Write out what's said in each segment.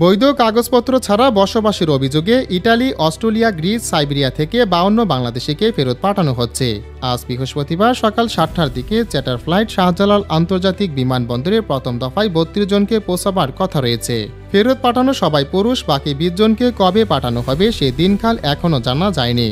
বৈধ কাগজপত্র ছাড়া বসবাসের অভিযোগে ইটালি, অস্ট্রেলিয়া, গ্রিস, সাইবেরিয়া থেকে 52 বাংলাদেশিকে ফেরত পাঠানো হচ্ছে। আজ বৃহস্পতিবার সকাল 7টার দিকে চার্টার ফ্লাইট শাহজালাল আন্তর্জাতিক বিমানবন্দরে প্রথম দফায় 32 জনকে পৌঁছাবার কথা রয়েছে। ফেরত পাঠানো সবাই পুরুষ, বাকি 20 জনকে কবে পাঠানো হবে সে দিনকাল এখনও জানা যায়নি।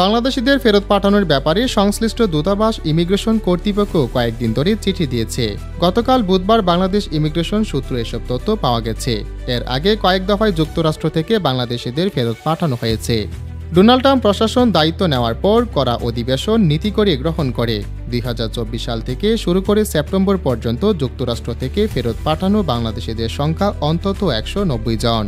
বাংলাদেশিদের ফেরত পাঠানোর ব্যাপারে সংশ্লিষ্ট দূতাবাস ইমিগ্রেশন কর্তৃপক্ষ কয়েকদিন ধরে চিঠি দিয়েছে। গতকাল বুধবার বাংলাদেশ ইমিগ্রেশন সূত্রে এসব তথ্য পাওয়া গেছে। এর আগে কয়েক দফায় যুক্তরাষ্ট্র থেকে বাংলাদেশিদের ফেরত পাঠানো হয়েছে। ডোনাল্ড ট্রাম্প প্রশাসন দায়িত্ব নেওয়ার পর করা অধিবেশন নীতি করে গ্রহণ করে 2024 সাল থেকে শুরু করে সেপ্টেম্বর পর্যন্ত যুক্তরাষ্ট্র থেকে ফেরত পাঠানো বাংলাদেশিদের সংখ্যা অন্তত 190 জন।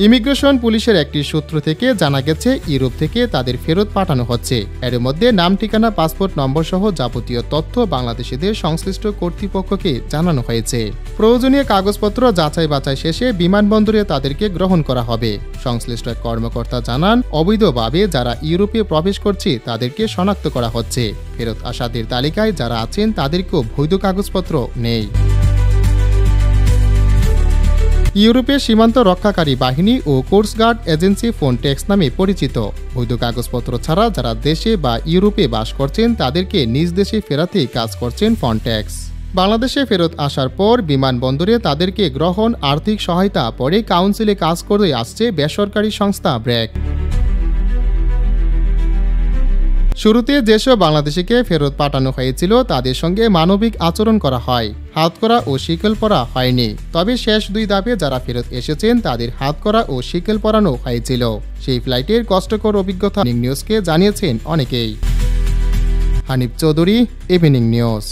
ইমিগ্রেশন পুলিশের একটি সূত্র থেকে জানা গেছে ইউরোপ থেকে তাদের ফেরত পাঠানো হচ্ছে। এর মধ্যে নাম, ঠিকানা, পাসপোর্ট নম্বর সহ যাবতীয় তথ্য বাংলাদেশিদের সংশ্লিষ্ট কর্তৃপক্ষকে জানানো হয়েছে। প্রয়োজনীয় কাগজপত্র যাচাই বাছাই শেষে বিমানবন্দরে তাদেরকে গ্রহণ করা হবে। সংশ্লিষ্ট এক কর্মকর্তা জানান, অবৈধভাবে যারা ইউরোপে প্রবেশ করছে তাদেরকে শনাক্ত করা হচ্ছে। ফেরত আসাদের তালিকায় যারা আছেন তাদেরকেও বৈধ কাগজপত্র নেই। ইউরোপের সীমান্ত রক্ষাকারী বাহিনী ও কোস্টগার্ড এজেন্সি ফ্রন্টেক্স নামে পরিচিত। বৈধ কাগজপত্র ছাড়া যারা দেশে বা ইউরোপে বাস করছেন তাদেরকে নিজ দেশে ফেরাতেই কাজ করছেন ফ্রন্টেক্স। বাংলাদেশে ফেরত আসার পর বিমানবন্দরে তাদেরকে গ্রহণ, আর্থিক সহায়তা, পরে কাউন্সিলে কাজ করে আসছে বেসরকারি সংস্থা ব্র্যাক। শুরুতে যেসব বাংলাদেশিকে ফেরত পাঠানো হয়েছিল তাদের সঙ্গে মানবিক আচরণ করা হয়, হাতকড়া ও শিকল পরা হয়নি। তবে শেষ 2 ধাপে যারা ফেরত এসেছেন তাদের হাতকড়া ও শিকল পরানো হয়েছিল। সেই ফ্লাইটের কষ্টকর অভিজ্ঞতা নিউজকে জানিয়েছেন অনেকেই। Hanif Chowdhury, evening news.